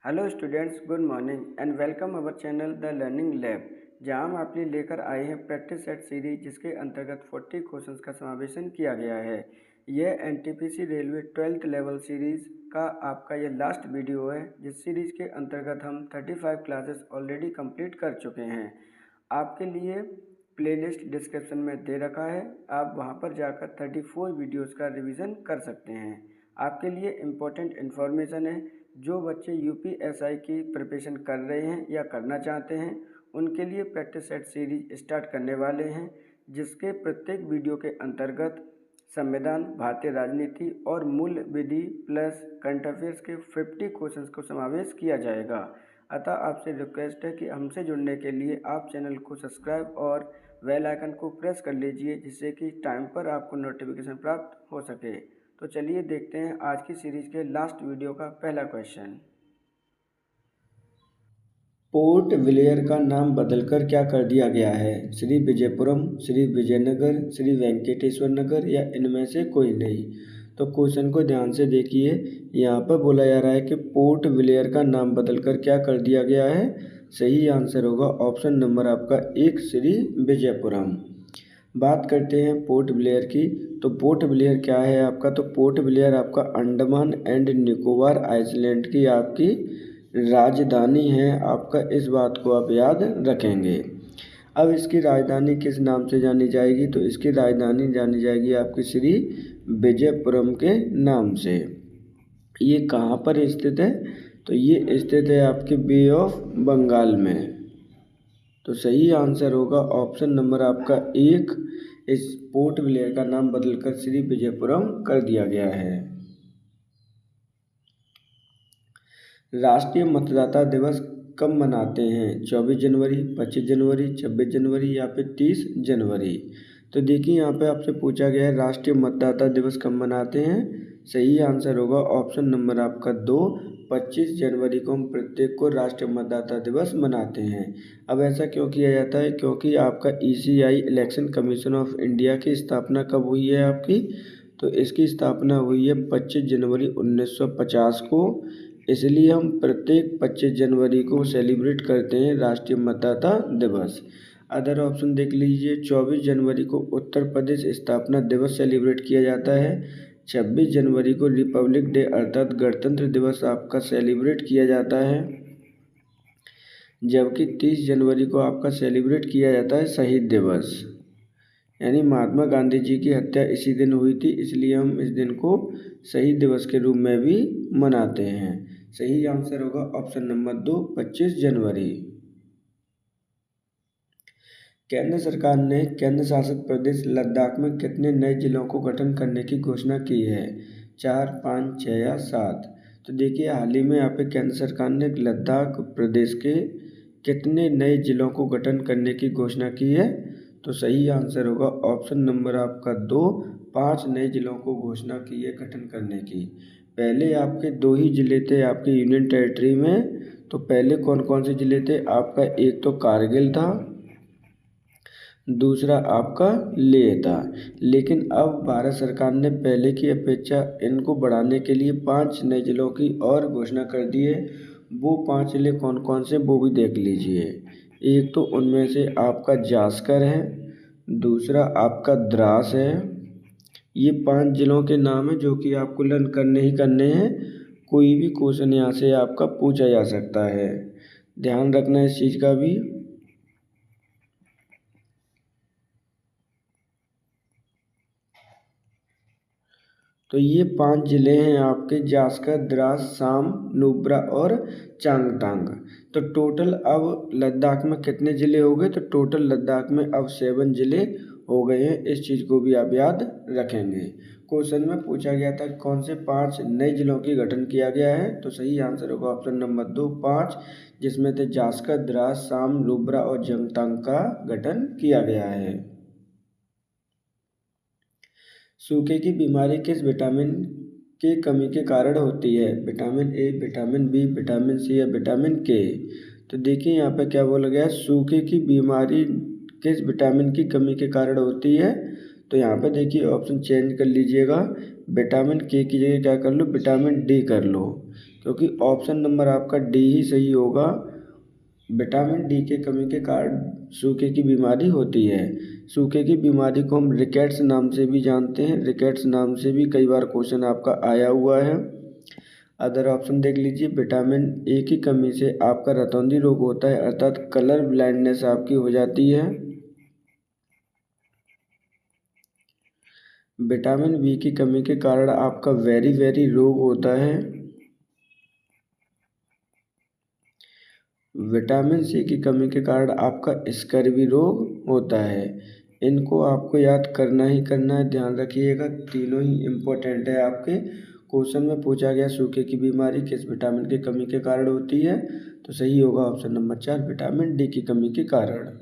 Hello students, good morning and welcome our channel the learning lab, जहां हम आपके लिए लेकर आए हैं प्रैक्टिस सेट सीरीज, जिसके अंतर्गत 40 क्वेश्चंस का समावेशन किया गया है। यह NTPC railway 12th level series का आपका यह लास्ट वीडियो है, जिस सीरीज के अंतर्गत हम 35 क्लासेस ऑलरेडी कंप्लीट कर चुके हैं। आपके लिए प्लेलिस्ट डिस्क्रिप्शन में दे रखा है, आप वहां पर जाकर 34 वीडियोस का रिवीजन कर सकते हैं। आपके लिए इम्पोर्टेंट इन्फॉर्मेशन है, जो बच्चे यूपीएसआई की प्रिपरेशन कर रहे हैं या करना चाहते हैं, उनके लिए प्रैक्टिस सेट सीरीज स्टार्ट करने वाले हैं, जिसके प्रत्येक वीडियो के अंतर्गत संविधान, भारतीय राजनीति और मूल विधि प्लस करंट अफेयर्स के 50 क्वेश्चंस को समावेश किया जाएगा। अतः आपसे रिक्वेस्ट है कि हमसे जुड़ने के लिए आप चैनल को सब्सक्राइब और बेल आइकन को प्रेस कर लीजिए, जिससे कि टाइम पर आपको नोटिफिकेशन प्राप्त हो सके। तो चलिए देखते हैं आज की सीरीज के लास्ट वीडियो का पहला क्वेश्चन। पोर्ट ब्लेयर का नाम बदलकर क्या कर दिया गया है? श्री विजयपुरम, श्री विजयनगर, श्री वेंकटेश्वर नगर या इनमें से कोई नहीं। तो क्वेश्चन को ध्यान से देखिए। यहाँ पर बोला जा रहा है कि पोर्ट ब्लेयर का नाम बदलकर क्या कर दिया गया है। सही आंसर होगा ऑप्शन नंबर आपका 1, श्री विजयपुरम। बात करते हैं पोर्ट ब्लेयर की। तो पोर्ट ब्लेयर क्या है आपका? तो पोर्ट ब्लेयर आपका अंडमान एंड निकोबार आइलैंड की आपकी राजधानी है। आपका इस बात को आप याद रखेंगे। अब इसकी राजधानी किस नाम से जानी जाएगी? तो इसकी राजधानी जानी जाएगी आपकी श्री विजयपुरम के नाम से। ये कहाँ पर स्थित है? तो ये स्थित है आपके बे ऑफ बंगाल में। तो सही आंसर होगा ऑप्शन नंबर आपका 1। इस पोर्ट ब्लेयर का नाम बदलकर श्री विजयपुरम कर दिया गया है। राष्ट्रीय मतदाता दिवस कब मनाते हैं? 24 जनवरी, 25 जनवरी, 26 जनवरी या फिर 30 जनवरी। तो देखिए यहाँ पे आपसे पूछा गया है राष्ट्रीय मतदाता दिवस कब मनाते हैं। सही आंसर होगा ऑप्शन नंबर आपका 2, 25 जनवरी को हम प्रत्येक को राष्ट्रीय मतदाता दिवस मनाते हैं। अब ऐसा क्यों किया जाता है? क्योंकि आपका ECI election commission of India की स्थापना कब हुई है आपकी? तो इसकी स्थापना हुई है 25 जनवरी 1950 को। इसलिए हम प्रत्येक 25 जनवरी को सेलिब्रेट करते हैं राष्ट्रीय मतदाता दिवस। अदर ऑप्शन देख लीजिए। 24 जनवरी को उत्तर प्रदेश स्थापना दिवस सेलिब्रेट किया जाता है। 26 जनवरी को रिपब्लिक डे अर्थात गणतंत्र दिवस आपका सेलिब्रेट किया जाता है। जबकि 30 जनवरी को आपका सेलिब्रेट किया जाता है शहीद दिवस, यानी महात्मा गांधी जी की हत्या इसी दिन हुई थी, इसलिए हम इस दिन को शहीद दिवस के रूप में भी मनाते हैं। सही आंसर होगा ऑप्शन नंबर 2, 25 जनवरी। केंद्र सरकार ने केंद्र शासित प्रदेश लद्दाख में कितने नए जिलों को गठन करने की घोषणा की है? 4, 5, 6 या 7। तो देखिए हाल ही में यहाँ पे केंद्र सरकार ने लद्दाख प्रदेश के कितने नए जिलों को गठन करने की घोषणा की है? तो सही आंसर होगा ऑप्शन नंबर आपका 2, 5 नए जिलों को घोषणा की है गठन करने की। पहले आपके 2 ही जिले थे आपके यूनियन टेरिटरी में। तो पहले कौन कौन से जिले थे? आपका एक तो कारगिल था, दूसरा आपका लेह था। लेकिन अब भारत सरकार ने पहले की अपेक्षा इनको बढ़ाने के लिए 5 नए जिलों की और घोषणा कर दी है। वो 5 जिले कौन कौन से वो भी देख लीजिए। एक तो उनमें से आपका जास्कर है, दूसरा आपका द्रास है। ये 5 जिलों के नाम है जो कि आपको लर्न करने ही करने हैं। कोई भी क्वेश्चन यहाँ से आपका पूछा जा सकता है, ध्यान रखना इस चीज़ का भी। तो ये 5 जिले हैं आपके जास्कर, द्रास, साम, नुब्रा और चांगतांग। तो टोटल अब लद्दाख में कितने ज़िले हो गए? तो टोटल लद्दाख में अब 7 ज़िले हो गए हैं। इस चीज़ को भी आप याद रखेंगे। क्वेश्चन में पूछा गया था कौन से 5 नए जिलों की गठन किया गया है। तो सही आंसर होगा ऑप्शन नंबर 2, 5, जिसमें थे जास्कर, द्रास, साम, नुब्रा और जंगतांग का गठन किया गया है। सूखे की बीमारी किस विटामिन की कमी के कारण होती है? Vitamin A, vitamin B, vitamin C या विटामिन के। तो देखिए यहाँ पे क्या बोला गया है, सूखे की बीमारी किस विटामिन की कमी के कारण होती है। तो यहाँ पे देखिए ऑप्शन चेंज कर लीजिएगा। विटामिन के की जगह क्या कर लो, विटामिन डी कर लो, क्योंकि ऑप्शन नंबर आपका डी ही सही होगा। विटामिन डी के कमी के कारण सूखे की बीमारी होती है। सूखे की बीमारी को हम रिकेट्स नाम से भी जानते हैं। रिकेट्स नाम से भी कई बार क्वेश्चन आपका आया हुआ है। अदर ऑप्शन देख लीजिए। विटामिन ए की कमी से आपका रतौंधी रोग होता है, अर्थात कलर ब्लाइंडनेस आपकी हो जाती है। विटामिन बी की कमी के कारण आपका वेरी वेरी रोग होता है। विटामिन सी की कमी के कारण आपका स्कर्वी रोग होता है। इनको आपको याद करना ही करना है, ध्यान रखिएगा। तीनों ही इम्पोर्टेंट है। आपके क्वेश्चन में पूछा गया सूखे की बीमारी किस विटामिन की कमी के कारण होती है, तो सही होगा ऑप्शन नंबर 4, विटामिन डी की कमी के कारण।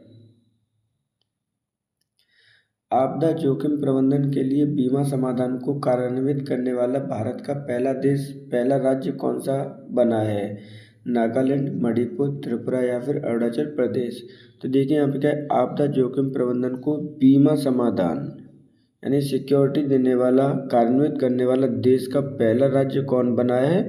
आपदा जोखिम प्रबंधन के लिए बीमा समाधान को कार्यान्वित करने वाला भारत का पहला राज्य कौन सा बना है? नागालैंड, मणिपुर, त्रिपुरा या फिर अरुणाचल प्रदेश। तो देखिए यहाँ पे क्या है, आपदा जोखिम प्रबंधन को बीमा समाधान यानी सिक्योरिटी देने वाला, कार्यान्वित करने वाला देश का पहला राज्य कौन बना है,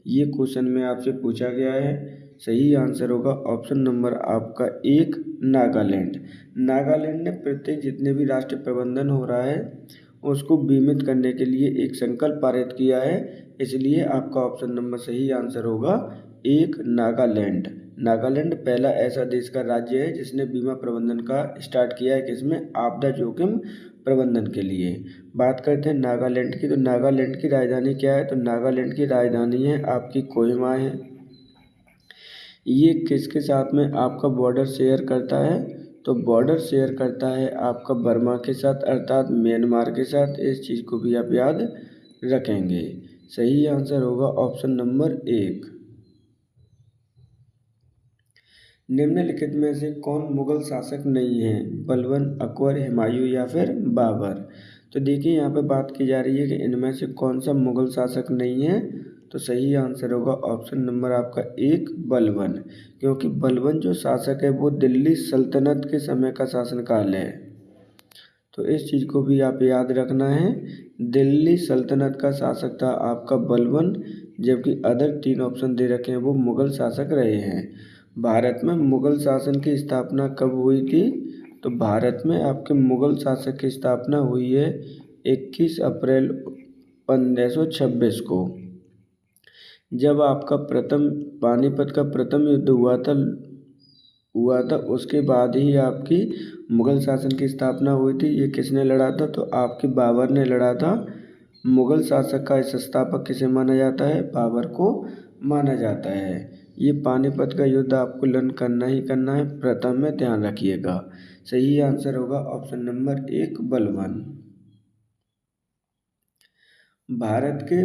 ये क्वेश्चन में आपसे पूछा गया है। सही आंसर होगा ऑप्शन नंबर आपका 1, नागालैंड। नागालैंड ने प्रत्येक जितने भी राष्ट्र प्रबंधन हो रहा है उसको बीमित करने के लिए एक संकल्प पारित किया है, इसलिए आपका ऑप्शन नंबर सही आंसर होगा 1, नागालैंड। नागालैंड पहला ऐसा देश का राज्य है जिसने बीमा प्रबंधन का स्टार्ट किया है, किसमें? आपदा जोखिम प्रबंधन के लिए। बात करते हैं नागालैंड की, तो नागालैंड की राजधानी क्या है? तो नागालैंड की राजधानी है आपकी कोहिमा है। ये किसके साथ में आपका बॉर्डर शेयर करता है? तो बॉर्डर शेयर करता है आपका बर्मा के साथ, अर्थात म्यांमार के साथ। इस चीज़ को भी आप याद रखेंगे। सही आंसर होगा ऑप्शन नंबर 1। निम्नलिखित में से कौन मुगल शासक नहीं है? बलबन, अकबर, हुमायूं या फिर बाबर। तो देखिए यहाँ पे बात की जा रही है कि इनमें से कौन सा मुगल शासक नहीं है, तो सही आंसर होगा ऑप्शन नंबर आपका 1, बलबन। क्योंकि बलबन जो शासक है वो दिल्ली सल्तनत के समय का शासनकाल है, तो इस चीज़ को भी आप याद रखना है। दिल्ली सल्तनत का शासक था आपका बलबन, जबकि अदर 3 ऑप्शन दे रखे हैं वो मुगल शासक रहे हैं। भारत में मुगल शासन की स्थापना कब हुई थी? तो भारत में आपके मुगल शासक की स्थापना हुई है 21 अप्रैल 1526 को, जब आपका पानीपत का प्रथम युद्ध हुआ था उसके बाद ही आपकी मुगल शासन की स्थापना हुई थी। ये किसने लड़ा था? तो आपके बाबर ने लड़ा था। मुगल शासक का संस्थापक किसे माना जाता है? बाबर को माना जाता है। ये पानीपत का युद्ध आपको लर्न करना ही करना है, प्रथम में ध्यान रखिएगा। सही आंसर होगा ऑप्शन नंबर 1, बलबन। भारत के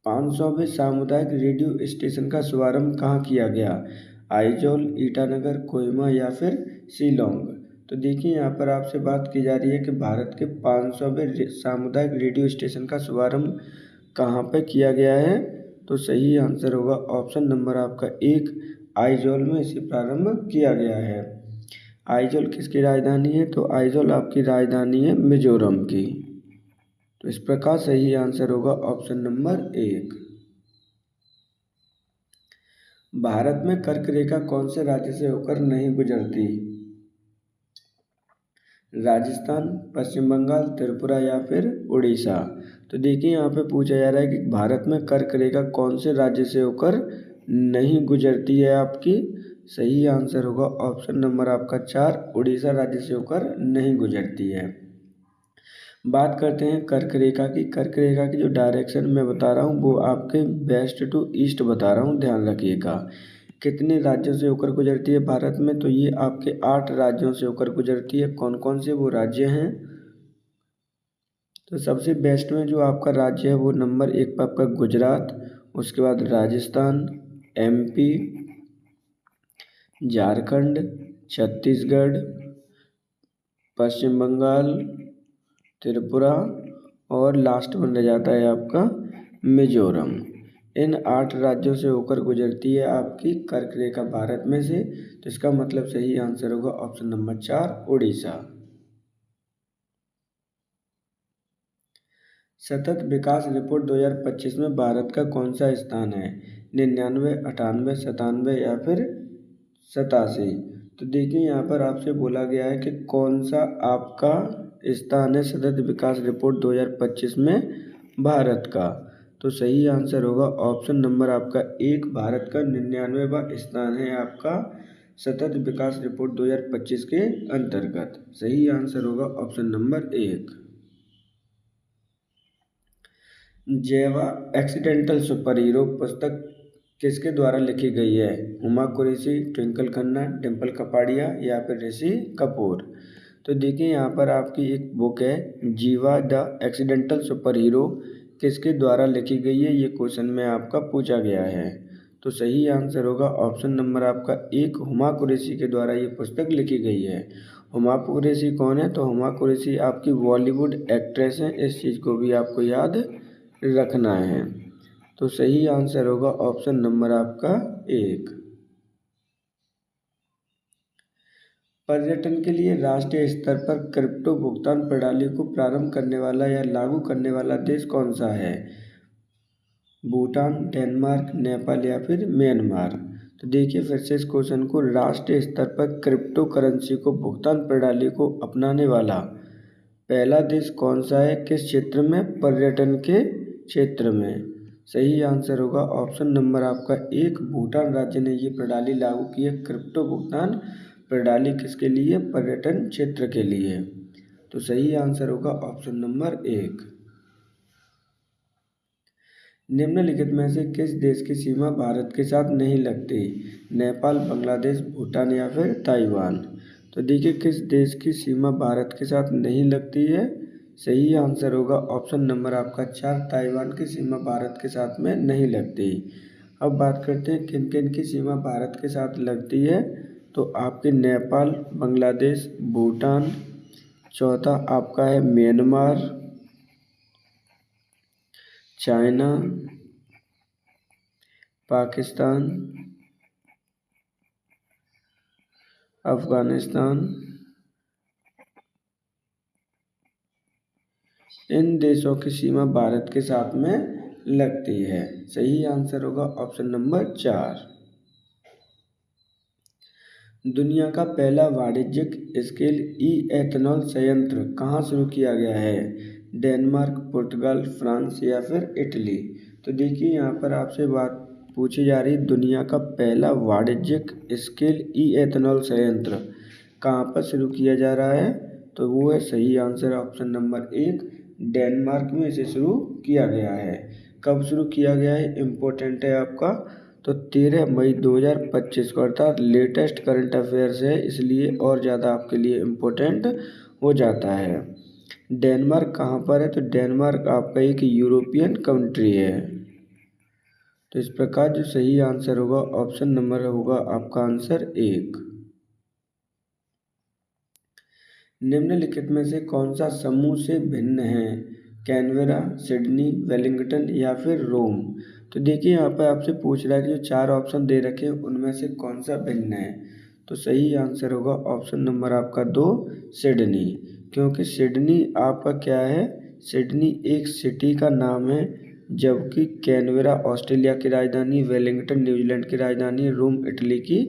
500वें सामुदायिक रेडियो स्टेशन का शुभारंभ कहाँ किया गया? आइजोल, ईटानगर, कोहिमा या फिर शिलोंग। तो देखिए यहाँ पर आपसे बात की जा रही है कि भारत के 500वें सामुदायिक रेडियो स्टेशन का शुभारंभ कहाँ पर किया गया है, तो सही आंसर होगा ऑप्शन नंबर आपका 1, आइजोल में इसे प्रारंभ किया गया है। आइजोल किसकी राजधानी है? तो आइजोल आपकी राजधानी है मिजोरम की। तो इस प्रकार सही आंसर होगा ऑप्शन नंबर 1। भारत में कर्क रेखा कौन से राज्य से होकर नहीं गुजरती? राजस्थान, पश्चिम बंगाल, त्रिपुरा या फिर उड़ीसा। तो देखिए यहाँ पे पूछा जा रहा है कि भारत में कर्क रेखा कौन से राज्य से होकर नहीं गुजरती है आपकी। सही आंसर होगा ऑप्शन नंबर आपका 4, उड़ीसा राज्य से होकर नहीं गुजरती है। बात करते हैं कर्क रेखा की। कर्क रेखा की जो डायरेक्शन मैं बता रहा हूँ वो आपके वेस्ट टू ईस्ट बता रहा हूँ, ध्यान रखिएगा। कितने राज्यों से होकर गुजरती है भारत में? तो ये आपके 8 राज्यों से होकर गुजरती है। कौन कौन से वो राज्य हैं? तो सबसे बेस्ट में जो आपका राज्य है वो नंबर 1 पर आपका गुजरात, उसके बाद राजस्थान, MP, झारखंड, छत्तीसगढ़, पश्चिम बंगाल, त्रिपुरा और लास्ट में रह जाता है आपका मिजोरम। इन 8 राज्यों से होकर गुजरती है आपकी कर्क रेखा भारत में से, तो इसका मतलब सही आंसर होगा ऑप्शन नंबर 4, उड़ीसा। सतत विकास रिपोर्ट 2025 में भारत का कौन सा स्थान है? 99, 98, 97 या फिर 87? तो देखिए यहाँ पर आपसे बोला गया है कि कौन सा आपका स्थान है सतत विकास रिपोर्ट 2025 में भारत का। तो सही आंसर होगा ऑप्शन नंबर आपका 1, भारत का 99वां स्थान है आपका सतत विकास रिपोर्ट 2025 के अंतर्गत। सही आंसर होगा ऑप्शन नंबर 1। जेवा एक्सीडेंटल सुपर हीरो पुस्तक किसके द्वारा लिखी गई है? हुमा कुरैशी, ट्विंकल खन्ना, डिम्पल कपाड़िया या फिर ऋषि कपूर? तो देखिए यहाँ पर आपकी एक बुक है जीवा द एक्सीडेंटल सुपर हीरो, किसके द्वारा लिखी गई है, ये क्वेश्चन में आपका पूछा गया है। तो सही आंसर होगा ऑप्शन नंबर आपका 1, हुमा कुरैशी के द्वारा ये पुस्तक लिखी गई है। हुमा कुरैशी कौन है? तो हुमा कुरैशी आपकी बॉलीवुड एक्ट्रेस हैं, इस चीज़ को भी आपको याद रखना है। तो सही आंसर होगा ऑप्शन नंबर आपका 1। पर्यटन के लिए राष्ट्रीय स्तर पर क्रिप्टो भुगतान प्रणाली को प्रारंभ करने वाला या लागू करने वाला देश कौन सा है? भूटान, डेनमार्क, नेपाल या फिर म्यांमार? तो देखिए फिर से इस क्वेश्चन को, राष्ट्रीय स्तर पर क्रिप्टो करेंसी को भुगतान प्रणाली को अपनाने वाला पहला देश कौन सा है, किस क्षेत्र में? पर्यटन के क्षेत्र में। सही आंसर होगा ऑप्शन नंबर आपका 1, भूटान राज्य ने ये प्रणाली लागू की है। क्रिप्टो भुगतान प्रणाली किसके लिए? पर्यटन क्षेत्र के लिए। तो सही आंसर होगा ऑप्शन नंबर 1। निम्नलिखित में से किस देश की सीमा भारत के साथ नहीं लगती? नेपाल, बांग्लादेश, भूटान या फिर ताइवान? तो देखिए किस देश की सीमा भारत के साथ नहीं लगती है? सही आंसर होगा ऑप्शन नंबर आपका 4, ताइवान की सीमा भारत के साथ में नहीं लगती। अब बात करते हैं किन किन की सीमा भारत के साथ लगती है। तो आपके नेपाल, बांग्लादेश, भूटान, चौथा आपका है म्यांमार, चाइना, पाकिस्तान, अफगानिस्तान। इन देशों की सीमा भारत के साथ में लगती है। सही आंसर होगा ऑप्शन नंबर 4। दुनिया का पहला वाणिज्यिक स्केल ई एथेनॉल संयंत्र कहाँ शुरू किया गया है? डेनमार्क, पुर्तगाल, फ्रांस या फिर इटली? तो देखिए यहाँ पर आपसे बात पूछी जा रही, दुनिया का पहला वाणिज्यिक स्केल ई एथेनॉल संयंत्र कहाँ पर शुरू किया जा रहा है? तो वो है सही आंसर ऑप्शन नंबर 1, डेनमार्क में इसे शुरू किया गया है। कब शुरू किया गया है इम्पोर्टेंट है आपका, तो 13 मई 2025 को, अर्थात लेटेस्ट करंट अफेयर्स है इसलिए और ज़्यादा आपके लिए इम्पोर्टेंट हो जाता है। डेनमार्क कहाँ पर है? तो डेनमार्क आपका एक यूरोपियन कंट्री है। तो इस प्रकार जो सही आंसर होगा ऑप्शन नंबर होगा आपका आंसर 1। निम्नलिखित में से कौन सा समूह से भिन्न है? कैनबरा, सिडनी, वेलिंगटन या फिर रोम? तो देखिए यहाँ पर आपसे पूछ रहा है कि जो 4 ऑप्शन दे रखे हैं उनमें से कौन सा भिन्न है। तो सही आंसर होगा ऑप्शन नंबर आपका 2, सिडनी। क्योंकि सिडनी आपका क्या है? सिडनी एक सिटी का नाम है, जबकि कैनबरा ऑस्ट्रेलिया की राजधानी, वेलिंगटन न्यूजीलैंड की राजधानी, रोम इटली की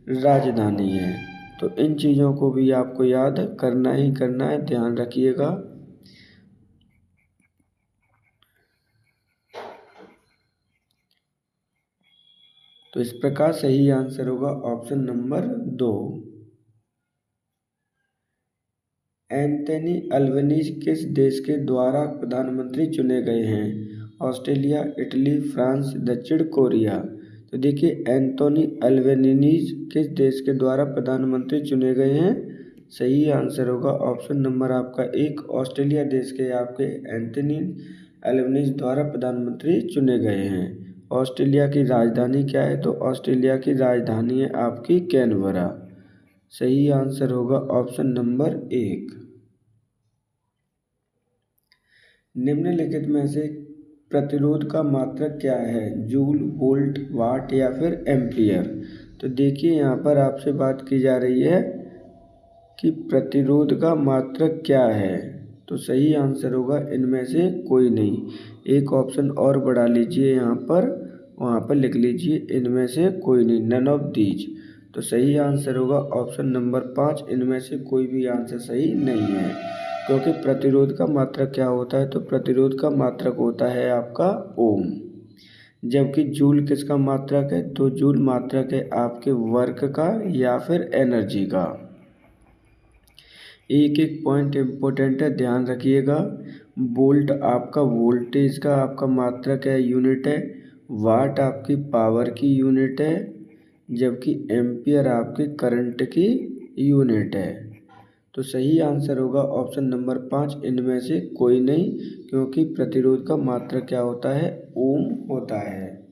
राजधानी है। तो इन चीज़ों को भी आपको याद करना ही करना है, ध्यान रखिएगा। तो इस प्रकार सही आंसर होगा ऑप्शन नंबर 2। एंथनी अल्बनीज किस देश के द्वारा प्रधानमंत्री चुने गए हैं? ऑस्ट्रेलिया, इटली, फ्रांस, दक्षिण कोरिया? तो देखिए एंथोनी अल्बनीज किस देश के द्वारा प्रधानमंत्री चुने गए हैं? सही आंसर होगा ऑप्शन नंबर आपका 1, ऑस्ट्रेलिया देश के आपके एंथनी अल्बनीज द्वारा प्रधानमंत्री चुने गए हैं। ऑस्ट्रेलिया की राजधानी क्या है? तो ऑस्ट्रेलिया की राजधानी है आपकी कैनबरा। सही आंसर होगा ऑप्शन नंबर 1। निम्नलिखित में से प्रतिरोध का मात्रक क्या है? जूल, वोल्ट, वाट या फिर एम्पियर? तो देखिए यहाँ पर आपसे बात की जा रही है कि प्रतिरोध का मात्रक क्या है। तो सही आंसर होगा इनमें से कोई नहीं। एक ऑप्शन और बढ़ा लीजिए यहाँ पर, वहाँ पर लिख लीजिए इनमें से कोई नहीं, नन ऑफ दीज। तो सही आंसर होगा ऑप्शन नंबर 5, इनमें से कोई भी आंसर सही नहीं है। क्योंकि प्रतिरोध का मात्रक क्या होता है, तो प्रतिरोध का मात्रक होता है आपका ओम। जबकि जूल किसका मात्रक है, तो जूल मात्रक है आपके वर्क का या फिर एनर्जी का। एक एक पॉइंट इम्पोर्टेंट है, ध्यान रखिएगा। वोल्ट आपका वोल्टेज का आपका मात्रक है, यूनिट है। वाट आपकी पावर की यूनिट है, जबकि एम्पियर आपके करंट की यूनिट है। तो सही आंसर होगा ऑप्शन नंबर 5, इनमें से कोई नहीं। क्योंकि प्रतिरोध का मात्रक क्या होता है, ओम होता है।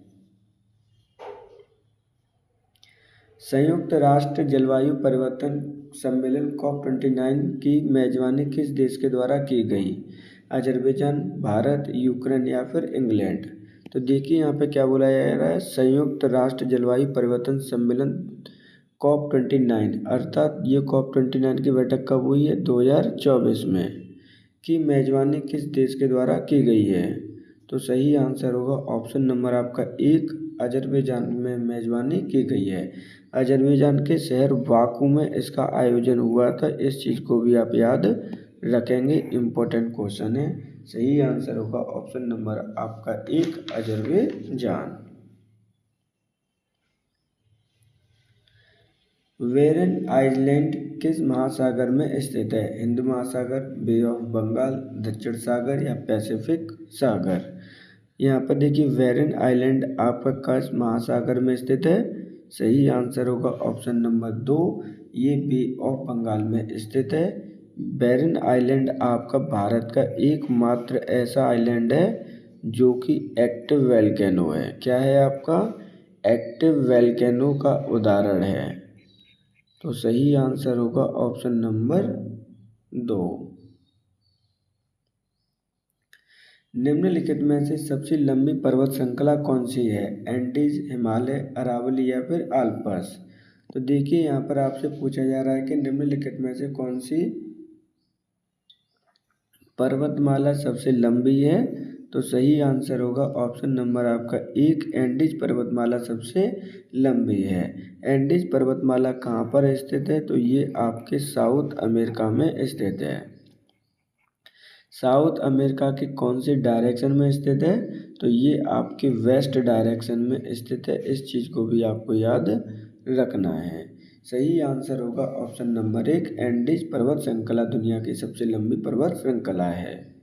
संयुक्त राष्ट्र जलवायु परिवर्तन सम्मेलन COP29 की मेजबानी किस देश के द्वारा की गई? अजरबैजान, भारत, यूक्रेन या फिर इंग्लैंड? तो देखिए यहाँ पे क्या बोला जा रहा है, संयुक्त राष्ट्र जलवायु परिवर्तन सम्मेलन COP29, अर्थात ये COP29 की बैठक कब हुई है, 2024 में, की मेजबानी किस देश के द्वारा की गई है? तो सही आंसर होगा ऑप्शन नंबर आपका 1, अजरबैजान में मेजबानी की गई है। अजरबैजान के शहर बाकू में इसका आयोजन हुआ था। इस चीज़ को भी आप याद रखेंगे, इम्पोर्टेंट क्वेश्चन है। सही आंसर होगा ऑप्शन नंबर आपका 1, अजरबैजान। वेरन आइलैंड किस महासागर में स्थित है? हिंद महासागर, बे ऑफ बंगाल, दक्षिण सागर या पैसिफिक सागर? यहाँ पर देखिए वेरन आइलैंड आपका किस महासागर में स्थित है? सही आंसर होगा ऑप्शन नंबर 2, ये बे ऑफ बंगाल में स्थित है। वेरन आइलैंड आपका भारत का एकमात्र ऐसा आइलैंड है जो कि एक्टिव वोल्केनो है। क्या है आपका? एक्टिव वोल्केनो का उदाहरण है। तो सही आंसर होगा ऑप्शन नंबर 2। निम्नलिखित में से सबसे लंबी पर्वत श्रृंखला कौन सी है? एंडीज, हिमालय, अरावली या फिर आल्प्स? तो देखिए यहाँ पर आपसे पूछा जा रहा है कि निम्नलिखित में से कौन सी पर्वतमाला सबसे लंबी है? तो सही आंसर होगा ऑप्शन नंबर आपका 1, एंडीज पर्वतमाला सबसे लंबी है। एंडीज पर्वतमाला कहाँ पर स्थित है? तो ये आपके साउथ अमेरिका में स्थित है। साउथ अमेरिका के कौन से डायरेक्शन में स्थित है? तो ये आपके वेस्ट डायरेक्शन में स्थित है। इस चीज़ को भी आपको याद रखना है। सही आंसर होगा ऑप्शन नंबर 1, एंडीज पर्वत श्रृंखला दुनिया की सबसे लंबी पर्वत श्रृंखला है।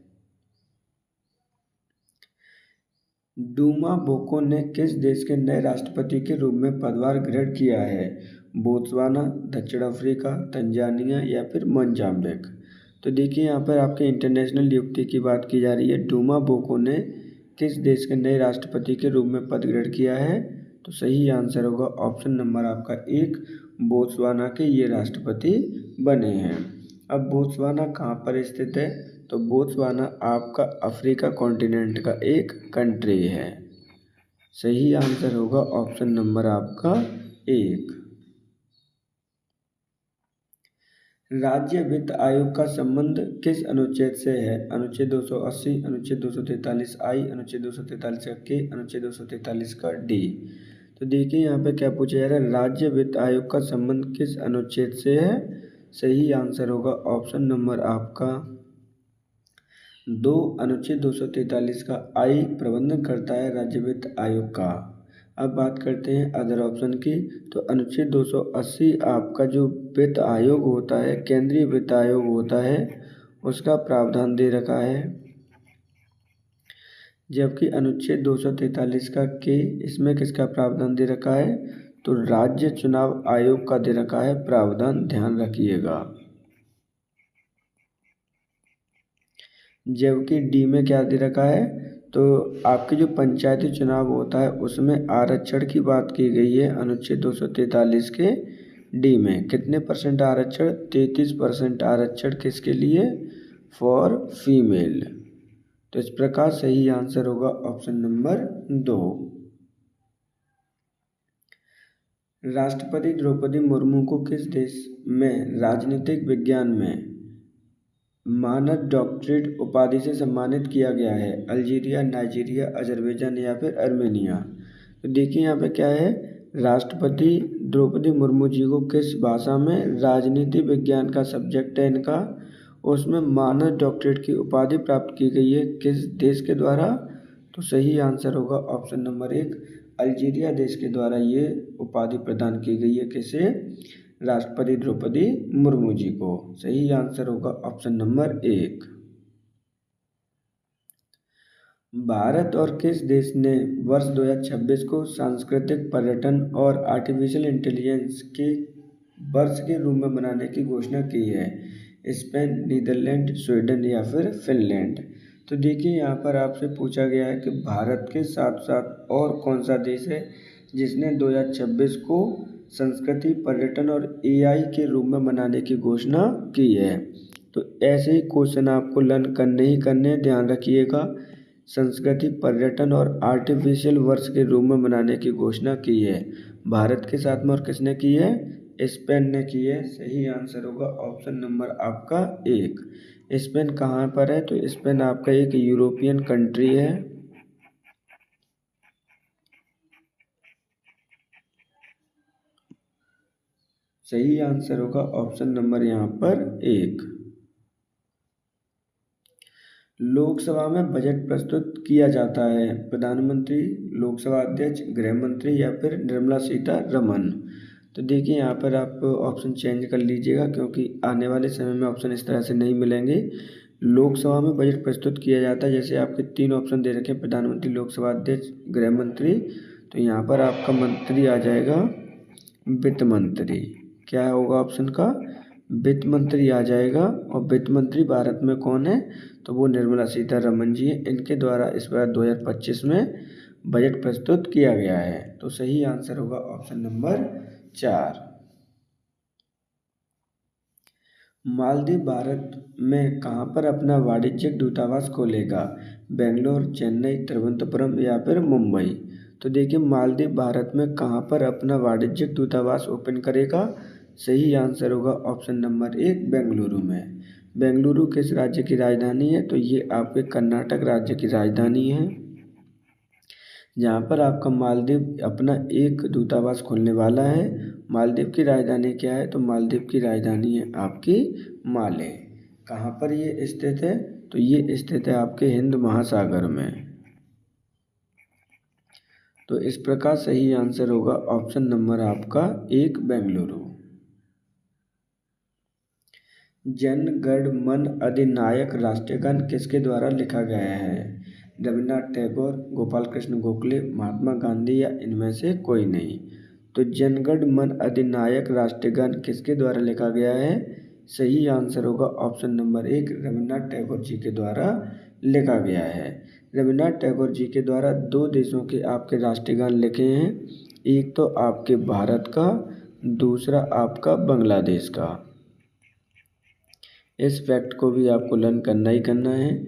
डूमा बोको ने किस देश के नए राष्ट्रपति के रूप में पदभार ग्रहण किया है? बोत्सवाना, दक्षिण अफ्रीका, तंजानिया या फिर मोजाम्बिक? तो देखिए यहाँ पर आपके इंटरनेशनल नियुक्ति की बात की जा रही है। डूमा बोको ने किस देश के नए राष्ट्रपति के रूप में पद ग्रहण किया है? तो सही आंसर होगा ऑप्शन नंबर आपका 1, बोत्सवाना के ये राष्ट्रपति बने हैं। अब बोत्सवाना कहाँ पर स्थित है? तो बोत्सवाना आपका अफ्रीका कॉन्टिनेंट का एक कंट्री है। सही आंसर होगा ऑप्शन नंबर आपका 1। राज्य वित्त आयोग का संबंध किस अनुच्छेद से है? अनुच्छेद 280, अनुच्छेद 243 आई, अनुच्छेद 243 का के, अनुच्छेद 243 का डी? तो देखिए यहाँ पे क्या पूछा जा रहा है, राज्य वित्त आयोग का संबंध किस अनुच्छेद से है? सही आंसर होगा ऑप्शन नंबर आपका 2, अनुच्छेद 243 का आई प्रबंधन करता है राज्य वित्त आयोग का। अब बात करते हैं अदर ऑप्शन की। तो अनुच्छेद 280 आपका जो वित्त आयोग होता है, केंद्रीय वित्त आयोग होता है, उसका प्रावधान दे रखा है। जबकि अनुच्छेद 243 का के, इसमें किसका प्रावधान दे रखा है? तो राज्य चुनाव आयोग का दे रखा है प्रावधान, ध्यान रखिएगा। जबकि डी में क्या दे रखा है? तो आपके जो पंचायती चुनाव होता है उसमें आरक्षण की बात की गई है। अनुच्छेद 243 के डी में कितने परसेंट आरक्षण? 33% आरक्षण किसके लिए? For female. तो इस प्रकार सही आंसर होगा ऑप्शन नंबर 2। राष्ट्रपति द्रौपदी मुर्मू को किस देश में राजनीतिक विज्ञान में मानद डॉक्टरेट उपाधि से सम्मानित किया गया है? अल्जीरिया, नाइजीरिया, अजरबैजान या फिर आर्मेनिया। तो देखिए यहाँ पे क्या है, राष्ट्रपति द्रौपदी मुर्मू जी को किस भाषा में राजनीति विज्ञान का सब्जेक्ट है इनका, उसमें मानद डॉक्टरेट की उपाधि प्राप्त की गई है किस देश के द्वारा? तो सही आंसर होगा ऑप्शन नंबर 1, अल्जीरिया देश के द्वारा ये उपाधि प्रदान की गई है किसे? राष्ट्रपति द्रौपदी मुर्मू जी को। सही आंसर होगा ऑप्शन नंबर 1। भारत और किस देश ने वर्ष 2026 को सांस्कृतिक पर्यटन और आर्टिफिशियल इंटेलिजेंस के वर्ष के रूप में मनाने की घोषणा की है? स्पेन, नीदरलैंड, स्वीडन या फिर फिनलैंड। तो देखिए यहाँ पर आपसे पूछा गया है कि भारत के साथ साथ और कौन सा देश है जिसने 2026 को संस्कृति पर्यटन और एआई के रूप में मनाने की घोषणा की है। तो ऐसे ही क्वेश्चन आपको लर्न करने ही करने, ध्यान रखिएगा। संस्कृति पर्यटन और आर्टिफिशियल वर्ष के रूप में मनाने की घोषणा की है भारत के साथ में, और किसने की है? स्पेन ने की है। सही आंसर होगा ऑप्शन नंबर आपका 1। स्पेन कहाँ पर है? तो स्पेन आपका एक यूरोपियन कंट्री है। सही आंसर होगा ऑप्शन नंबर यहाँ पर 1। लोकसभा में बजट प्रस्तुत किया जाता है प्रधानमंत्री, लोकसभा अध्यक्ष, गृह मंत्री या फिर निर्मला सीतारमण। तो देखिए यहाँ पर आप ऑप्शन चेंज कर लीजिएगा क्योंकि आने वाले समय में ऑप्शन इस तरह से नहीं मिलेंगे। लोकसभा में बजट प्रस्तुत किया जाता है, जैसे आपके 3 ऑप्शन दे रखे हैं, प्रधानमंत्री, लोकसभा अध्यक्ष, गृह मंत्री। तो यहाँ पर आपका मंत्री आ जाएगा वित्त मंत्री। क्या होगा ऑप्शन का? वित्त मंत्री आ जाएगा। और वित्त मंत्री भारत में कौन है? तो वो निर्मला सीतारमण जी हैं। इनके द्वारा इस बार 2025 में बजट प्रस्तुत किया गया है। तो सही आंसर होगा ऑप्शन नंबर 4। मालदीव भारत में कहाँ पर अपना वाणिज्यिक दूतावास खोलेगा? बेंगलोर, चेन्नई, तिरुवनंतपुरम या फिर मुंबई। तो देखिए मालदीव भारत में कहाँ पर अपना वाणिज्यिक दूतावास ओपन करेगा? सही आंसर होगा ऑप्शन नंबर 1, बेंगलुरु में। बेंगलुरु किस राज्य की राजधानी है? तो ये आपके कर्नाटक राज्य की राजधानी है, जहाँ पर आपका मालदीव अपना एक दूतावास खोलने वाला है। मालदीव की राजधानी क्या है? तो मालदीव की राजधानी है आपकी माले। कहाँ पर ये स्थित है? तो ये स्थित है आपके हिंद महासागर में। तो इस प्रकार सही आंसर होगा ऑप्शन नंबर आपका 1, बेंगलुरु। जन गण मन अधिनायक राष्ट्रीय गान किसके द्वारा लिखा गया है? रविन्द्रनाथ टैगोर, गोपाल कृष्ण गोखले, महात्मा गांधी या इनमें से कोई नहीं। तो जन गण मन अधिनायक राष्ट्रीय गान किसके द्वारा लिखा गया है? सही आंसर होगा ऑप्शन नंबर 1, रविन्द्रनाथ टैगोर जी के द्वारा लिखा गया है। रविन्द्रनाथ टैगोर जी के द्वारा 2 देशों के आपके राष्ट्रीय गान लिखे हैं, एक तो आपके भारत का, दूसरा आपका बांग्लादेश का। इस फैक्ट को भी आपको लर्न करना ही करना है।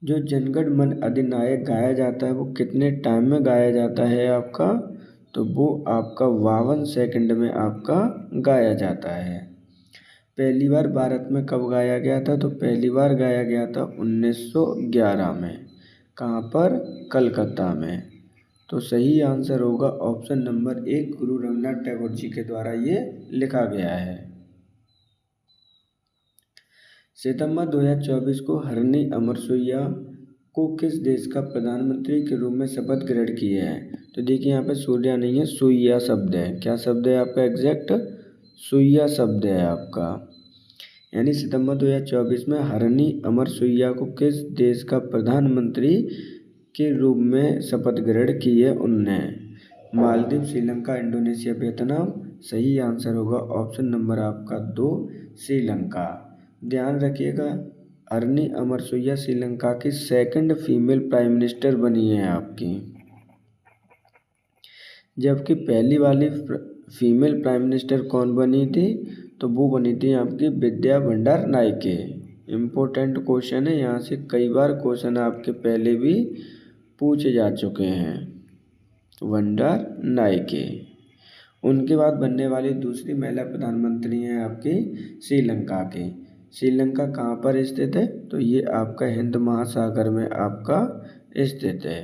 जो जनगण मन अधिनायक गाया जाता है वो कितने टाइम में गाया जाता है आपका? तो वो आपका 52 सेकंड में आपका गाया जाता है। पहली बार भारत में कब गाया गया था? तो पहली बार गाया गया था 1911 में। कहाँ पर? कलकत्ता में। तो सही आंसर होगा ऑप्शन नंबर 1, गुरु रविन्द्रनाथ टैगोर जी के द्वारा ये लिखा गया है। सितंबर 2024 को हरनी अमरसुईया को किस देश का प्रधानमंत्री के रूप में शपथ ग्रहण किए हैं? तो देखिए यहाँ पे सूर्या नहीं है, सुईया शब्द है। क्या शब्द है आपका एग्जैक्ट? सुईया शब्द है आपका। यानी सितंबर 2024 में हरनी अमरसुईया को किस देश का प्रधानमंत्री के रूप में शपथ ग्रहण की है उनने? Maldives, Sri Lanka, Indonesia, Vietnam. सही आंसर होगा ऑप्शन नंबर आपका 2, श्रीलंका। ध्यान रखिएगा, हरनी अमरसुईया श्रीलंका की 2nd फीमेल प्राइम मिनिस्टर बनी है आपकी, जबकि पहली वाली फीमेल प्राइम मिनिस्टर कौन बनी थी? तो वो बनी थी आपकी विद्या भंडार नायके। इम्पोर्टेंट क्वेश्चन है, यहाँ से कई बार क्वेश्चन आपके पहले भी पूछे जा चुके हैं। भंडार नायके। उनके बाद बनने वाली दूसरी महिला प्रधानमंत्री हैं आपकी श्रीलंका के। श्रीलंका कहाँ पर स्थित है? तो ये आपका हिंद महासागर में आपका स्थित है।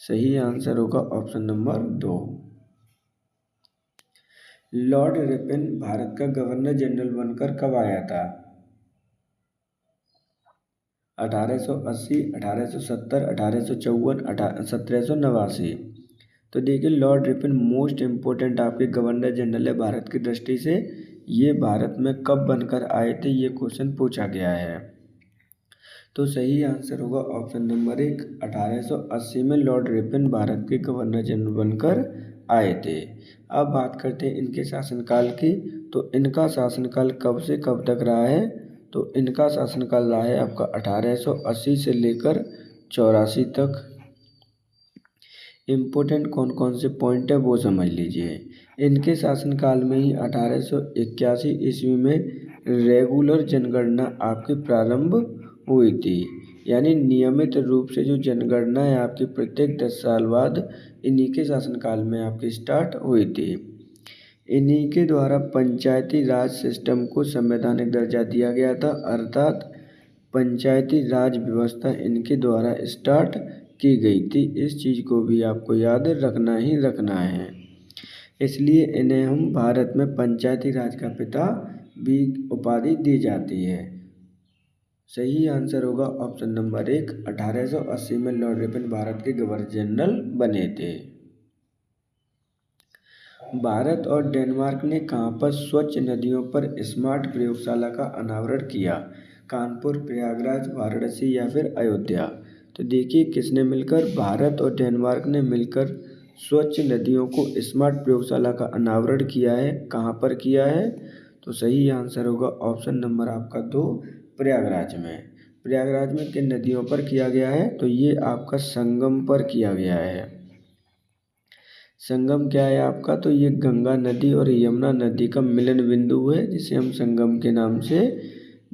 सही आंसर होगा option number 2। Lord Ripon Bharat का गवर्नर जनरल बनकर कब आया था? 1880, 1870, 1854, 1789। तो देखिए लॉर्ड रिपन मोस्ट इम्पोर्टेंट आपके गवर्नर जनरल है भारत की दृष्टि से। ये भारत में कब बनकर आए थे, ये क्वेश्चन पूछा गया है। तो सही आंसर होगा ऑप्शन नंबर 1, 1880 में लॉर्ड रिपन भारत के गवर्नर जनरल बनकर आए थे। अब बात करते हैं इनके शासनकाल की। तो इनका शासनकाल कब से कब तक रहा है? तो इनका शासनकाल रहा है आपका 1880 से लेकर 84 तक। इम्पोर्टेंट कौन कौन से पॉइंट है वो समझ लीजिए। इनके शासनकाल में ही 1881 ईस्वी में रेगुलर जनगणना आपकी प्रारंभ हुई थी। यानी नियमित रूप से जो जनगणना है आपकी प्रत्येक 10 साल बाद इन्हीं के शासनकाल में आपकी स्टार्ट हुई थी। इन्हीं के द्वारा पंचायती राज सिस्टम को संवैधानिक दर्जा दिया गया था, अर्थात पंचायती राज व्यवस्था इनके द्वारा स्टार्ट की गई थी। इस चीज़ को भी आपको याद रखना ही रखना है। इसलिए इन्हें हम भारत में पंचायती राज का पिता भी उपाधि दी जाती है। सही आंसर होगा ऑप्शन नंबर 1, 1880 में लॉर्ड रिपन भारत के गवर्नर जनरल बने थे। भारत और डेनमार्क ने कहाँ पर स्वच्छ नदियों पर स्मार्ट प्रयोगशाला का अनावरण किया? कानपुर, प्रयागराज, वाराणसी या फिर अयोध्या? तो देखिए किसने मिलकर, भारत और डेनमार्क ने मिलकर स्वच्छ नदियों को स्मार्ट प्रयोगशाला का अनावरण किया है। कहाँ पर किया है? तो सही आंसर होगा ऑप्शन नंबर आपका 2, प्रयागराज में। प्रयागराज में किन नदियों पर किया गया है? तो ये आपका संगम पर किया गया है। संगम क्या है आपका? तो ये गंगा नदी और यमुना नदी का मिलन बिंदु है, जिसे हम संगम के नाम से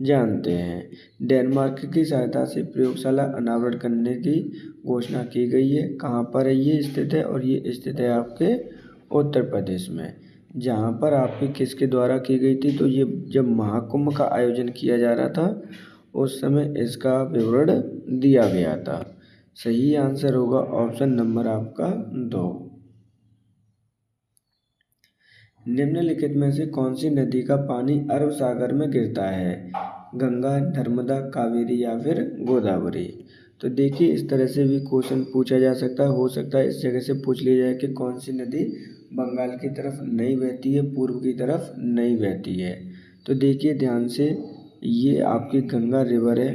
जानते हैं। डेनमार्क की सहायता से प्रयोगशाला अनावरण करने की घोषणा की गई है। कहाँ पर है ये स्थित है? और ये स्थित है आपके उत्तर प्रदेश में। जहाँ पर आपकी किसके द्वारा की गई थी? तो ये जब महाकुंभ का आयोजन किया जा रहा था उस समय इसका विवरण दिया गया था। सही आंसर होगा ऑप्शन नंबर आपका 2। निम्नलिखित में से कौन सी नदी का पानी अरब सागर में गिरता है? गंगा, नर्मदा, कावेरी या फिर गोदावरी? तो देखिए इस तरह से भी क्वेश्चन पूछा जा सकता है। हो सकता है इस जगह से पूछ लिया जाए कि कौन सी नदी बंगाल की तरफ नहीं बहती है, पूर्व की तरफ नहीं बहती है। तो देखिए ध्यान से, ये आपकी गंगा रिवर है।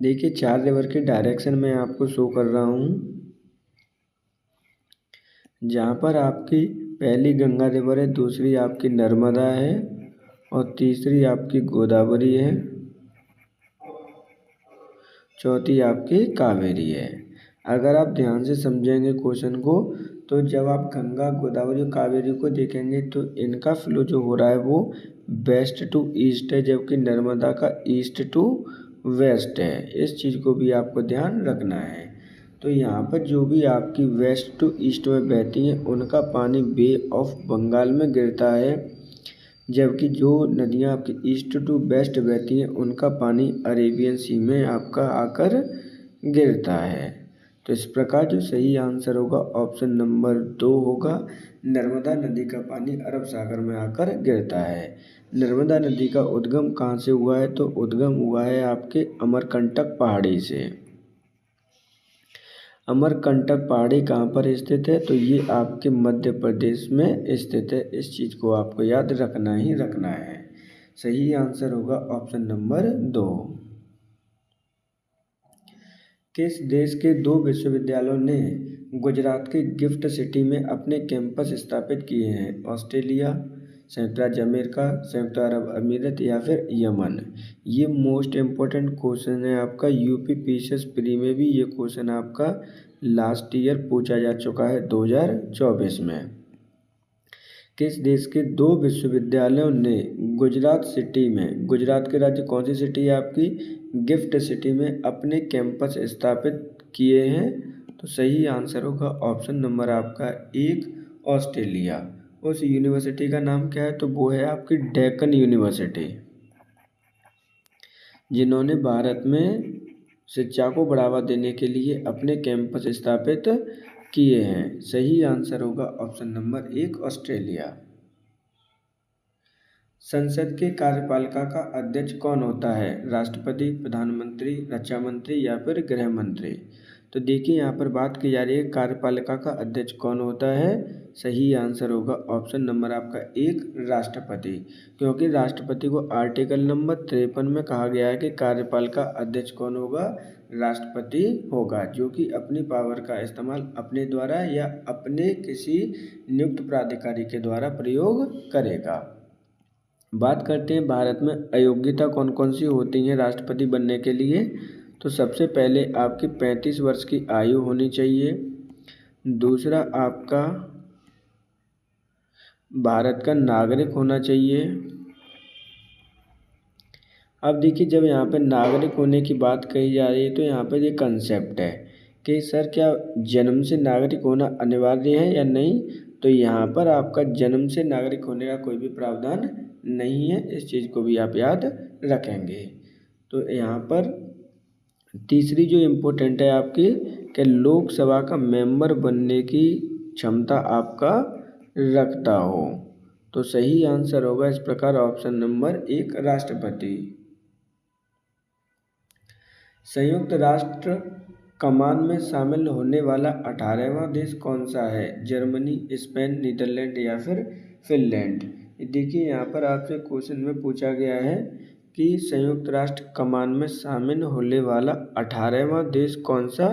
देखिए 4 रिवर के डायरेक्शन में आपको शो कर रहा हूँ। जहाँ पर आपकी पहली गंगा रिवर है, दूसरी आपकी नर्मदा है और तीसरी आपकी गोदावरी है, चौथी आपकी कावेरी है। अगर आप ध्यान से समझेंगे क्वेश्चन को, तो जब आप गंगा, गोदावरी और कावेरी को देखेंगे तो इनका फ्लो जो हो रहा है वो वेस्ट टू ईस्ट है, जबकि नर्मदा का ईस्ट टू वेस्ट है। इस चीज़ को भी आपको ध्यान रखना है। तो यहाँ पर जो भी आपकी वेस्ट टू ईस्ट में बहती हैं उनका पानी बे ऑफ बंगाल में गिरता है, जबकि जो नदियाँ आपकी ईस्ट टू वेस्ट बहती हैं उनका पानी अरेबियन सी में आपका आकर गिरता है। तो इस प्रकार जो सही आंसर होगा ऑप्शन नंबर 2 होगा। नर्मदा नदी का पानी अरब सागर में आकर गिरता है। नर्मदा नदी का उद्गम कहाँ से हुआ है? तो उद्गम हुआ है आपके अमरकंटक पहाड़ी से। अमरकंटक पहाड़ी कहाँ पर स्थित है? तो ये आपके मध्य प्रदेश में स्थित है। इस चीज़ को आपको याद रखना ही रखना है। सही आंसर होगा ऑप्शन नंबर 2। किस देश के 2 विश्वविद्यालयों ने गुजरात के गिफ्ट सिटी में अपने कैंपस स्थापित किए हैं? ऑस्ट्रेलिया, संयुक्त राज्य अमेरिका, संयुक्त अरब अमीरत या फिर यमन? ये मोस्ट इम्पोर्टेंट क्वेश्चन है आपका। यूपी पीसीएस प्री में भी ये क्वेश्चन आपका लास्ट ईयर पूछा जा चुका है 2024 में। किस देश के दो विश्वविद्यालयों ने गुजरात सिटी में, गुजरात के राज्य कौन सी सिटी है आपकी, गिफ्ट सिटी में अपने कैंपस स्थापित किए हैं? तो सही आंसर होगा ऑप्शन नंबर आपका 1 ऑस्ट्रेलिया। उस यूनिवर्सिटी का नाम क्या है? तो वो है आपकी डेक्कन यूनिवर्सिटी, जिन्होंने भारत में शिक्षा को बढ़ावा देने के लिए अपने कैंपस स्थापित किए हैं। सही आंसर होगा ऑप्शन नंबर 1 ऑस्ट्रेलिया। संसद के कार्यपालिका का अध्यक्ष कौन होता है? राष्ट्रपति, प्रधानमंत्री, रक्षा मंत्री या फिर गृह मंत्री? तो देखिए यहाँ पर बात की जा रही है कार्यपालिका का अध्यक्ष कौन होता है। सही आंसर होगा ऑप्शन नंबर आपका 1 राष्ट्रपति, क्योंकि राष्ट्रपति को आर्टिकल नंबर 53 में कहा गया है कि कार्यपालिका अध्यक्ष कौन होगा, राष्ट्रपति होगा, जो कि अपनी पावर का इस्तेमाल अपने द्वारा या अपने किसी नियुक्त प्राधिकारी के द्वारा प्रयोग करेगा। बात करते हैं भारत में अयोग्यता कौन कौन सी होती हैं राष्ट्रपति बनने के लिए। तो सबसे पहले आपकी 35 वर्ष की आयु होनी चाहिए। दूसरा आपका भारत का नागरिक होना चाहिए। अब देखिए जब यहाँ पे नागरिक होने की बात कही जा रही है तो यहाँ पर ये कंसेप्ट है कि सर क्या जन्म से नागरिक होना अनिवार्य है या नहीं। तो यहाँ पर आपका जन्म से नागरिक होने का कोई भी प्रावधान नहीं है, इस चीज़ को भी आप याद रखेंगे। तो यहाँ पर तीसरी जो इम्पोर्टेंट है आपकी कि लोकसभा का मेंबर बनने की क्षमता आपका रखता हो। तो सही आंसर होगा इस प्रकार ऑप्शन नंबर 1 राष्ट्रपति। संयुक्त राष्ट्र कमान में शामिल होने वाला 18वां देश कौन सा है? जर्मनी, स्पेन, नीदरलैंड या फिर फिनलैंड? देखिए यहाँ पर आपसे क्वेश्चन में पूछा गया है कि संयुक्त राष्ट्र कमान में शामिल होने वाला 18वां देश कौन सा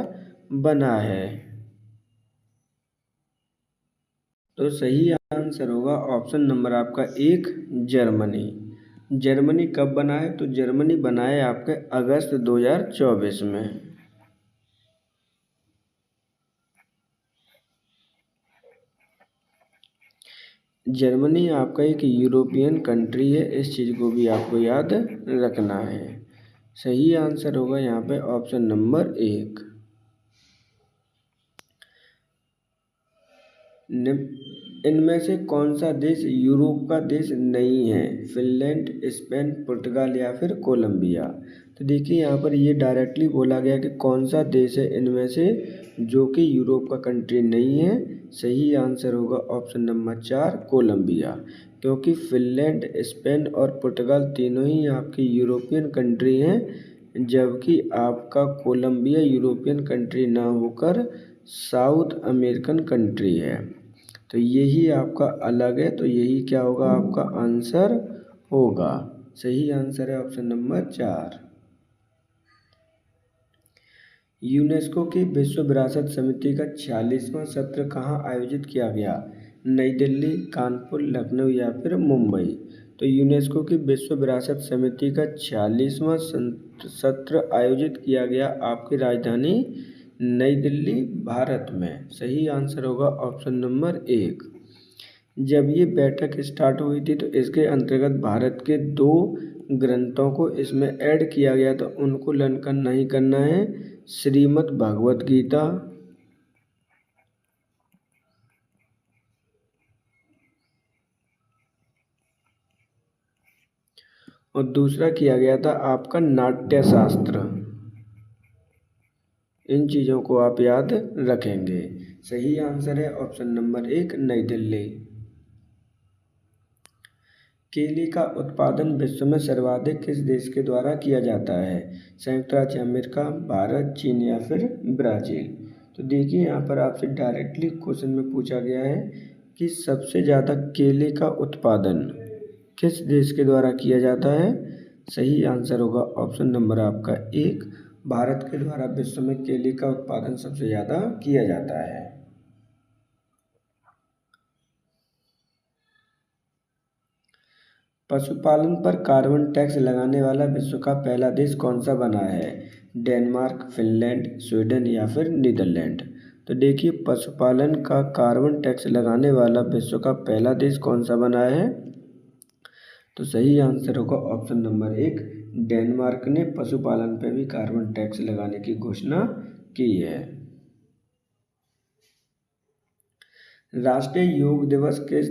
बना है। तो सही आंसर होगा ऑप्शन नंबर आपका 1 जर्मनी। जर्मनी कब बना है? तो जर्मनी बना है आपके अगस्त 2024 में। जर्मनी आपका एक यूरोपियन कंट्री है, इस चीज़ को भी आपको याद रखना है। सही आंसर होगा यहाँ पे ऑप्शन नंबर 1। इनमें से कौन सा देश यूरोप का देश नहीं है? फिनलैंड, स्पेन, पुर्तगाल या फिर कोलंबिया? तो देखिए यहाँ पर ये डायरेक्टली बोला गया कि कौन सा देश है इनमें से जो कि यूरोप का कंट्री नहीं है। सही आंसर होगा ऑप्शन नंबर 4 कोलंबिया, क्योंकि फिनलैंड, स्पेन और पुर्तगाल तीनों ही आपकी यूरोपियन कंट्री हैं, जबकि आपका कोलंबिया यूरोपियन कंट्री ना होकर साउथ अमेरिकन कंट्री है। तो यही आपका अलग है, तो यही क्या होगा आपका आंसर होगा। सही आंसर है ऑप्शन नंबर 4। यूनेस्को की विश्व विरासत समिति का 46वां सत्र कहाँ आयोजित किया गया? नई दिल्ली, कानपुर, लखनऊ या फिर मुंबई? तो यूनेस्को की विश्व विरासत समिति का 46वां सत्र आयोजित किया गया आपकी राजधानी नई दिल्ली, भारत में। सही आंसर होगा ऑप्शन नंबर 1। जब ये बैठक स्टार्ट हुई थी तो इसके अंतर्गत भारत के 2 ग्रंथों को इसमें ऐड किया गया, तो उनको लर्न करना ही करना है, श्रीमद् भगवत गीता और दूसरा किया गया था आपका नाट्य शास्त्र। इन चीज़ों को आप याद रखेंगे। सही आंसर है ऑप्शन नंबर 1 नई दिल्ली। केले का उत्पादन विश्व में सर्वाधिक किस देश के द्वारा किया जाता है? संयुक्त राज्य अमेरिका, भारत, चीन या फिर ब्राज़ील? तो देखिए यहाँ पर आपसे डायरेक्टली क्वेश्चन में पूछा गया है कि सबसे ज़्यादा केले का उत्पादन किस देश के द्वारा किया जाता है? सही आंसर होगा ऑप्शन नंबर आपका 1 भारत के द्वारा विश्व में केले का उत्पादन सबसे ज़्यादा किया जाता है। पशुपालन पर कार्बन टैक्स लगाने वाला विश्व का पहला देश कौन सा बना है? डेनमार्क, फिनलैंड, स्वीडन या फिर नीदरलैंड? तो देखिए, पशुपालन का कार्बन टैक्स लगाने वाला विश्व का पहला देश कौन सा बना है? तो सही आंसर होगा ऑप्शन नंबर 1, डेनमार्क ने पशुपालन पर भी कार्बन टैक्स लगाने की घोषणा की है। राष्ट्रीय योग दिवस किस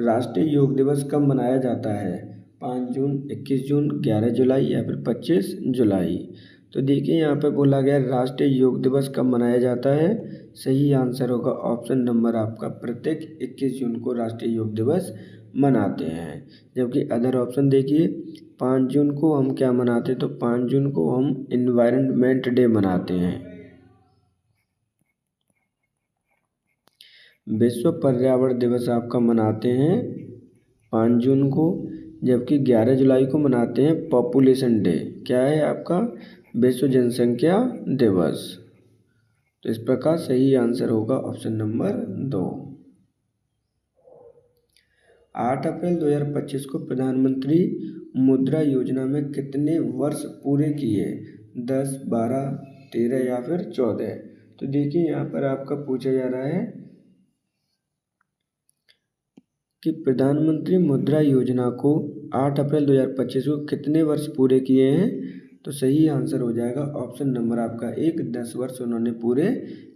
राष्ट्रीय योग दिवस कब मनाया जाता है? 5 जून, 21 जून, 11 जुलाई या फिर 25 जुलाई? तो देखिए, यहाँ पे बोला गया राष्ट्रीय योग दिवस कब मनाया जाता है। सही आंसर होगा ऑप्शन नंबर आपका प्रत्येक 21 जून को राष्ट्रीय योग दिवस मनाते हैं। जबकि अदर ऑप्शन देखिए, 5 जून को हम क्या मनाते हैं? तो 5 जून को हम इन्वायरमेंट डे मनाते हैं। विश्व पर्यावरण दिवस आपका मनाते हैं 5 जून को, जबकि 11 जुलाई को मनाते हैं पॉपुलेशन डे। क्या है आपका? विश्व जनसंख्या दिवस। तो इस प्रकार सही आंसर होगा ऑप्शन नंबर 2। 8 अप्रैल 2025 को प्रधानमंत्री मुद्रा योजना में कितने वर्ष पूरे किए? 10, 12, 13 या फिर 14? तो देखिए, यहाँ पर आपका पूछा जा रहा है कि प्रधानमंत्री मुद्रा योजना को 8 अप्रैल 2025 को कितने वर्ष पूरे किए हैं? तो सही आंसर हो जाएगा ऑप्शन नंबर आपका 1, 10 वर्ष उन्होंने पूरे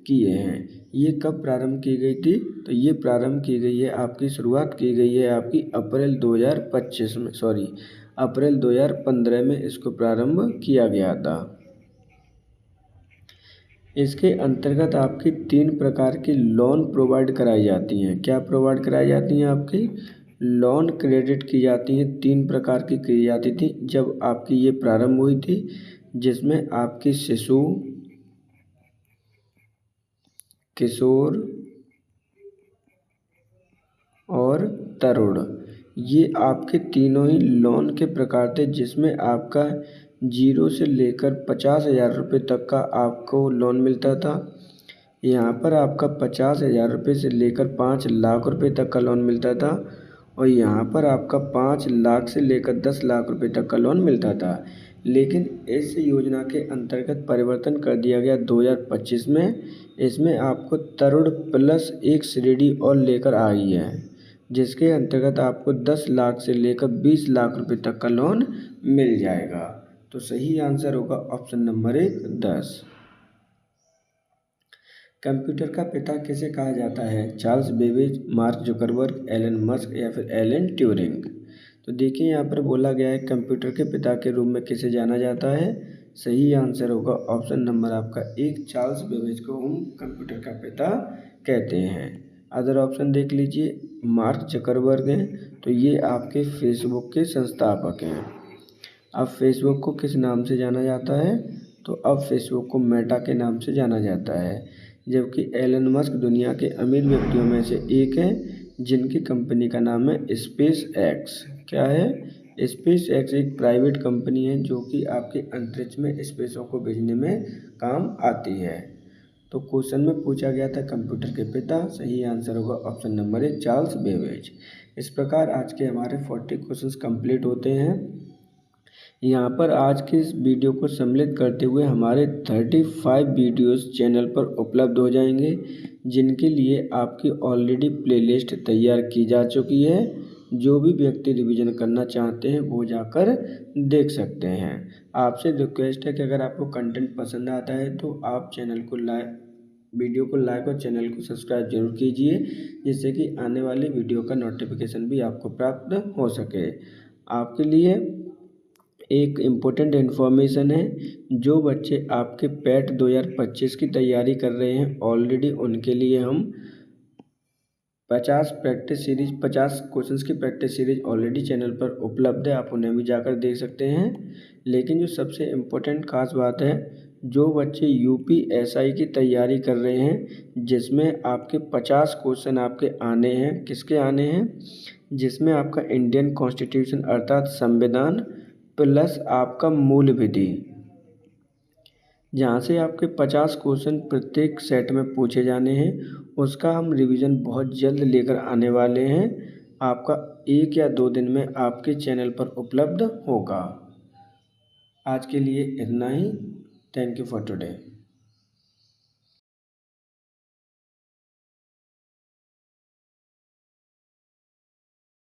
किए हैं। ये कब प्रारंभ की गई थी? तो ये प्रारंभ की गई है, आपकी शुरुआत की गई है आपकी अप्रैल 2025 में, अप्रैल 2015 में इसको प्रारंभ किया गया था। इसके अंतर्गत आपकी 3 प्रकार की लोन प्रोवाइड कराई जाती हैं। क्या प्रोवाइड कराई जाती हैं? आपकी लोन क्रेडिट की जाती हैं। 3 प्रकार की जाती थी जब आपकी ये प्रारंभ हुई थी, जिसमें आपकी शिशु, किशोर और तरुण, ये आपके तीनों ही लोन के प्रकार थे, जिसमें आपका 0 से लेकर 50,000 रुपये तक का आपको लोन मिलता था। यहाँ पर आपका 50,000 रुपये से लेकर 5 लाख रुपये तक का लोन मिलता था, और यहाँ पर आपका 5 लाख से लेकर 10 लाख रुपये तक का लोन मिलता था। लेकिन इस योजना के अंतर्गत परिवर्तन कर दिया गया 2025 में। इसमें आपको तरुण प्लस एक श्रेणी और लेकर आई है, जिसके अंतर्गत आपको 10 लाख से लेकर 20 लाख रुपए तक का लोन मिल जाएगा। तो सही आंसर होगा ऑप्शन नंबर 1, 10। कंप्यूटर का पिता किसे कहा जाता है? Charles Babbage, Mark Zuckerberg, Elon Musk या फिर एलन ट्यूरिंग? तो देखिए, यहाँ पर बोला गया है कंप्यूटर के पिता के रूप में किसे जाना जाता है। सही आंसर होगा ऑप्शन नंबर आपका 1, चार्ल्स बेबेज को हम कंप्यूटर का पिता कहते हैं। अदर ऑप्शन देख लीजिए, मार्क जुकरबर्ग हैं, तो ये आपके फेसबुक के संस्थापक हैं। अब फेसबुक को किस नाम से जाना जाता है? तो अब फेसबुक को मेटा के नाम से जाना जाता है। जबकि एलन मस्क दुनिया के अमीर व्यक्तियों में से एक हैं, जिनकी कंपनी का नाम है स्पेस एक्स। क्या है? स्पेस एक्स एक प्राइवेट कंपनी है जो कि आपके अंतरिक्ष में स्पेसों को भेजने में काम आती है। तो क्वेश्चन में पूछा गया था कंप्यूटर के पिता, सही आंसर होगा ऑप्शन नंबर 1, चार्ल्स बेबेज। इस प्रकार आज के हमारे 40 क्वेश्चंस कंप्लीट होते हैं। यहाँ पर आज के इस वीडियो को सम्मिलित करते हुए हमारे 35 वीडियोस चैनल पर उपलब्ध हो जाएंगे, जिनके लिए आपकी ऑलरेडी प्लेलिस्ट तैयार की जा चुकी है। जो भी व्यक्ति रिवीजन करना चाहते हैं वो जाकर देख सकते हैं। आपसे रिक्वेस्ट है कि अगर आपको कंटेंट पसंद आता है तो आप वीडियो को लाइक और चैनल को सब्सक्राइब जरूर कीजिए, जिससे कि आने वाले वीडियो का नोटिफिकेशन भी आपको प्राप्त हो सके। आपके लिए एक इम्पोर्टेंट इन्फॉर्मेशन है, जो बच्चे आपके पैट 2025 की तैयारी कर रहे हैं ऑलरेडी, उनके लिए हम 50 क्वेश्चंस की प्रैक्टिस सीरीज ऑलरेडी चैनल पर उपलब्ध है, आप उन्हें भी जाकर देख सकते हैं। लेकिन जो सबसे इम्पोर्टेंट खास बात है, जो बच्चे यूपीएसआई की तैयारी कर रहे हैं, जिसमें आपके 50 क्वेश्चन आपके आने हैं, किसके आने हैं? जिसमें आपका इंडियन कॉन्स्टिट्यूशन अर्थात संविधान प्लस आपका मूल विधि, जहाँ से आपके 50 क्वेश्चन प्रत्येक सेट में पूछे जाने हैं, उसका हम रिवीजन बहुत जल्द लेकर आने वाले हैं। आपका 1 या 2 दिन में आपके चैनल पर उपलब्ध होगा। आज के लिए इतना ही। Thank you for today.